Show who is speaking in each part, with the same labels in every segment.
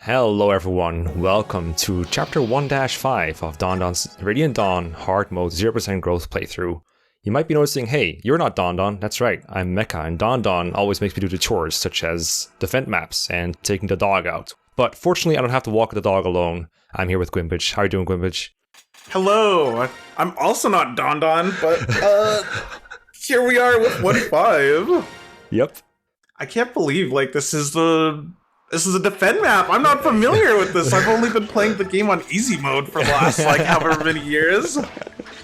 Speaker 1: Hello everyone, welcome to Chapter 1-5 of Don's Radiant Dawn Hard Mode 0% Growth playthrough. You might be noticing, hey, you're not Don. That's right, I'm Mekkah, and Don always makes me do the chores, such as defend maps and taking the dog out. But fortunately, I don't have to walk the dog alone. I'm here with Gwimpage. How are you doing, Gwimpage?
Speaker 2: Hello, I'm also not Don, but here we are with 1-5.
Speaker 1: Yep.
Speaker 2: I can't believe, this is a defend map. I'm not familiar with this. I've only been playing the game on easy mode for the last, however many years.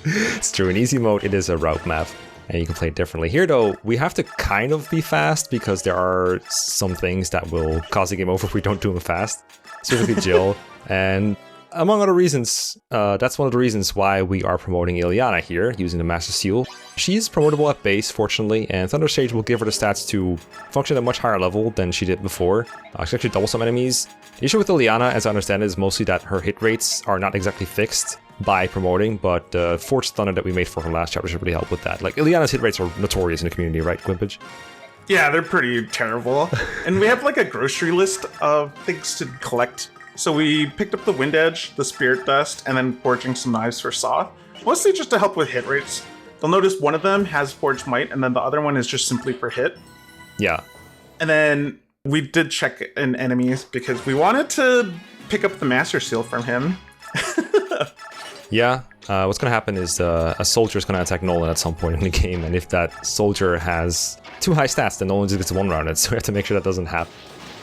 Speaker 1: It's true, in easy mode, it is a route map, and you can play it differently. Here, though, we have to kind of be fast, because there are some things that will cause the game over if we don't do them fast. Specifically Jill, and among other reasons, that's one of the reasons why we are promoting Ileana here, using the Master Seal. She's promotable at base, fortunately, and Thunder Sage will give her the stats to function at a much higher level than she did before. She can actually double some enemies. The issue with Ileana, as I understand it, is mostly that her hit rates are not exactly fixed by promoting, but the Forged Thunder that we made for her last chapter should really help with that. Ileana's hit rates are notorious in the community, right, Gwimpage?
Speaker 2: Yeah, they're pretty terrible. And we have a grocery list of things to collect. So we picked up the Wind Edge, the Spirit Dust, and then forging some knives for Soth. Mostly just to help with hit rates. You'll notice one of them has Forged Might, and then the other one is just simply for hit.
Speaker 1: Yeah.
Speaker 2: And then we did check in enemies because we wanted to pick up the Master Seal from him.
Speaker 1: Yeah, what's going to happen is a soldier is going to attack Nolan at some point in the game, and if that soldier has too high stats, then Nolan just gets one-rounded, so we have to make sure that doesn't happen.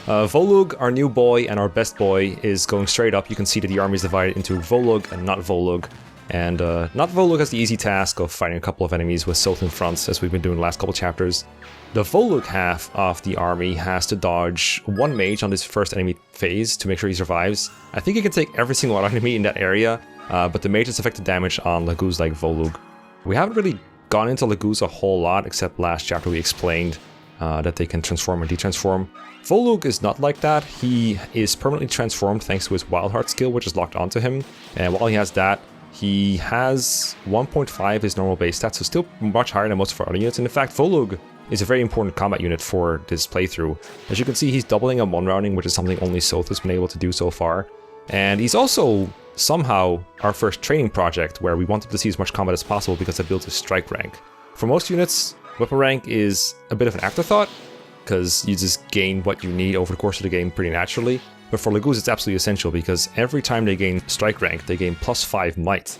Speaker 1: Volug, our new boy and our best boy, is going straight up. You can see that the army is divided into Volug and not Volug. And not Volug has the easy task of fighting a couple of enemies with Soth in front, as we've been doing the last couple chapters. The Volug half of the army has to dodge one mage on this first enemy phase to make sure he survives. I think he can take every single enemy in that area, but the mage has affected damage on Laguz like Volug. We haven't really gone into Laguz a whole lot, except last chapter we explained that they can transform and detransform. Volug is not like that. He is permanently transformed thanks to his Wild Heart skill, which is locked onto him. And while he has that, he has 1.5 his normal base stats, so still much higher than most of our other units. And in fact, Volug is a very important combat unit for this playthrough. As you can see, he's doubling on one-rounding, which is something only Soth has been able to do so far. And he's also somehow our first training project, where we wanted to see as much combat as possible because it builds his strike rank. For most units, weapon rank is a bit of an afterthought, because you just gain what you need over the course of the game pretty naturally. But for Laguz, it's absolutely essential, because every time they gain strike rank, they gain +5 might.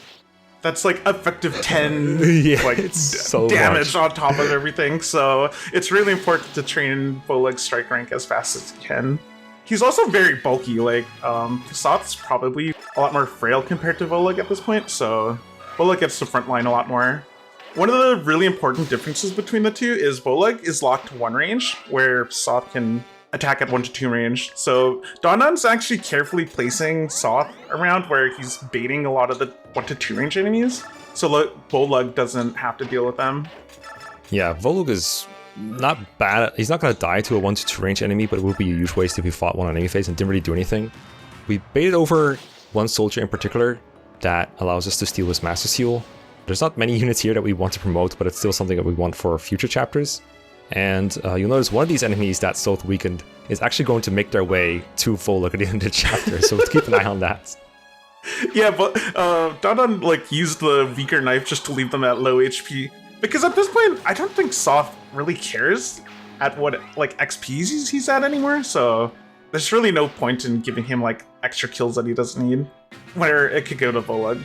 Speaker 2: That's effective 10
Speaker 1: it's so
Speaker 2: damage
Speaker 1: much
Speaker 2: on top of everything, so it's really important to train Volug's strike rank as fast as you can. He's also very bulky, Soth's probably a lot more frail compared to Volug at this point, so Volug gets to frontline a lot more. One of the really important differences between the two is Volug is locked to 1 range, where Soth can attack at 1 to 2 range. So Don's actually carefully placing Soth around where he's baiting a lot of the 1 to 2 range enemies, so Volug doesn't have to deal with them.
Speaker 1: Yeah, Volug is not bad. He's not going to die to a 1 to 2 range enemy, but it would be a huge waste if he fought one on enemy phase and didn't really do anything. We baited over one soldier in particular that allows us to steal his Master Seal. There's not many units here that we want to promote, but it's still something that we want for future chapters. And you'll notice one of these enemies that Soth weakened is actually going to make their way to Volug at the end of the chapter, so keep an eye on that.
Speaker 2: Yeah, but Don used the weaker knife just to leave them at low HP. Because at this point, I don't think Soth really cares at what XPs he's at anymore, so there's really no point in giving him extra kills that he doesn't need, where it could go to Volug.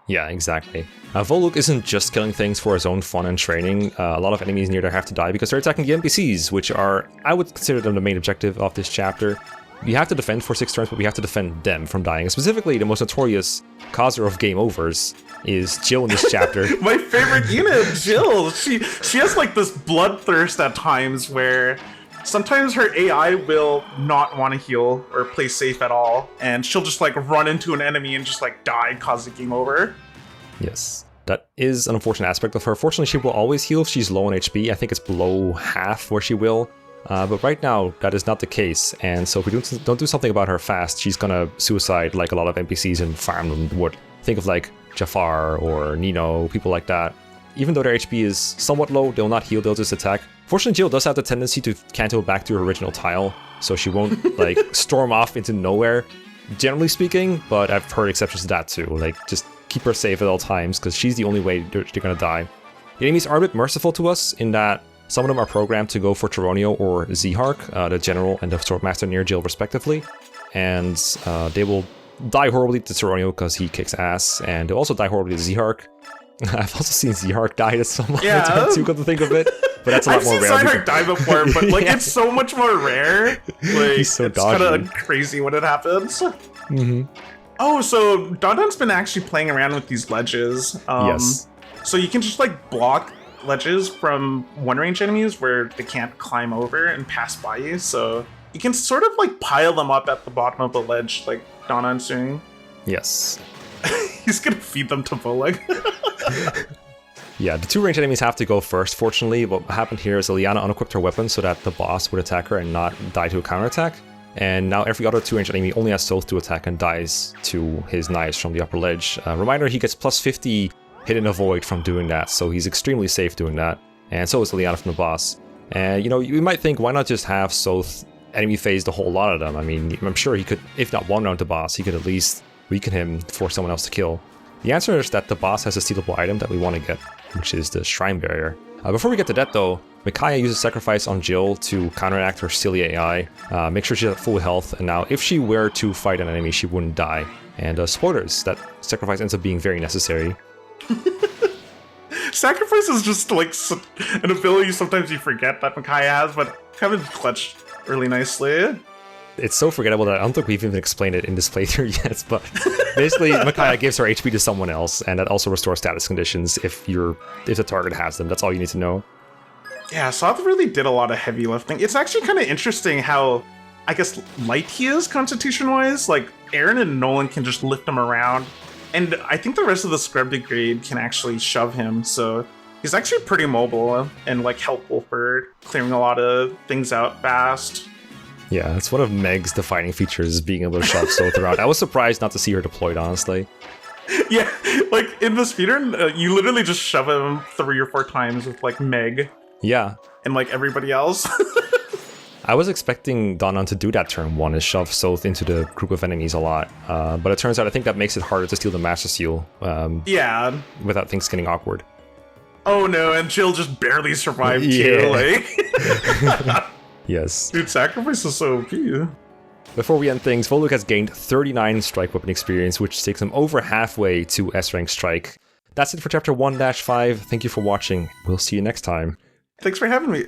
Speaker 1: Yeah, exactly. Volug isn't just killing things for his own fun and training. A lot of enemies near there have to die because they're attacking the NPCs, which are, I would consider them the main objective of this chapter. We have to defend for 6 turns, but we have to defend them from dying. And specifically, the most notorious causer of game overs is Jill in this chapter.
Speaker 2: My favorite unit, Jill! She has this bloodthirst at times where sometimes her AI will not want to heal or play safe at all, and she'll just run into an enemy and just die, cause the game over.
Speaker 1: Yes, that is an unfortunate aspect of her. Fortunately, she will always heal if she's low on HP. I think it's below half where she will. But right now, that is not the case, and so if we don't do something about her fast, she's gonna suicide like a lot of NPCs in Fire Emblem would. Think of Jafar or Nino, people like that. Even though their HP is somewhat low, they'll not heal, they'll just attack. Fortunately, Jill does have the tendency to canto back to her original tile, so she won't like storm off into nowhere, generally speaking, but I've heard exceptions to that too. Like, just keep her safe at all times, because she's the only way they're gonna die. The enemies are a bit merciful to us in that some of them are programmed to go for Tyronio or Zhark, the General and the Swordmaster near Jill respectively, and they will die horribly to Tyronio because he kicks ass, and they'll also die horribly to Zhark. I've also seen Zhark die to someone too, come to think of it, but that's a lot more rare.
Speaker 2: I've seen Zhark die before, but like it's so much more rare. Like,
Speaker 1: He's so
Speaker 2: it's
Speaker 1: dodgy.
Speaker 2: kind of crazy when it happens.
Speaker 1: Mm-hmm.
Speaker 2: Oh, so Don's been actually playing around with these ledges.
Speaker 1: Yes.
Speaker 2: So you can just like block ledges from one range enemies where they can't climb over and pass by you. So you can sort of like pile them up at the bottom of the ledge, like Don's doing.
Speaker 1: Yes.
Speaker 2: He's gonna feed them to Volug.
Speaker 1: Yeah, the two ranged enemies have to go first, fortunately. What happened here is Ileana unequipped her weapon so that the boss would attack her and not die to a counterattack. And now every other 2-range enemy only has Soth to attack and dies to his knives from the upper ledge. Reminder, he gets plus 50 hit and avoid from doing that, so he's extremely safe doing that. And so is Ileana from the boss. And, you know, you might think, why not just have Soth enemy phase the whole lot of them? I mean, I'm sure he could, if not one round to boss, he could at least weaken him for someone else to kill. The answer is that the boss has a stealable item that we want to get, which is the Shrine Barrier. Before we get to that though, Mekkah uses Sacrifice on Jill to counteract her silly AI, make sure she's at full health, and now if she were to fight an enemy, she wouldn't die. And spoilers, that Sacrifice ends up being very necessary.
Speaker 2: Sacrifice is just like an ability sometimes you forget that Mekkah has, but Kevin clutched really nicely.
Speaker 1: It's so forgettable that I don't think we've even explained it in this playthrough yet, but basically Mekkah gives her HP to someone else, and that also restores status conditions if the target has them. That's all you need to know.
Speaker 2: Yeah, Soth really did a lot of heavy lifting. It's actually kind of interesting how, I guess, light he is constitution-wise. Like, Aaron and Nolan can just lift him around, and I think the rest of the Scrub Brigade can actually shove him, so he's actually pretty mobile and, like, helpful for clearing a lot of things out fast.
Speaker 1: Yeah, it's one of Meg's defining features, is being able to shove Soth around. I was surprised not to see her deployed, honestly.
Speaker 2: Yeah, like, in the speedrun, you literally just shove him 3 or 4 times with, like, Meg.
Speaker 1: Yeah.
Speaker 2: And, like, everybody else.
Speaker 1: I was expecting Danan to do that turn 1, is shove Soth into the group of enemies a lot. But it turns out I think that makes it harder to steal the Master Seal.
Speaker 2: Yeah.
Speaker 1: Without things getting awkward.
Speaker 2: Oh no, and Jill just barely survived too, like...
Speaker 1: Yes.
Speaker 2: Dude, Sacrifice is so OP.
Speaker 1: Before we end things, Volug has gained 39 strike weapon experience, which takes him over halfway to S-rank strike. That's it for chapter 1-5. Thank you for watching. We'll see you next time.
Speaker 2: Thanks for having me.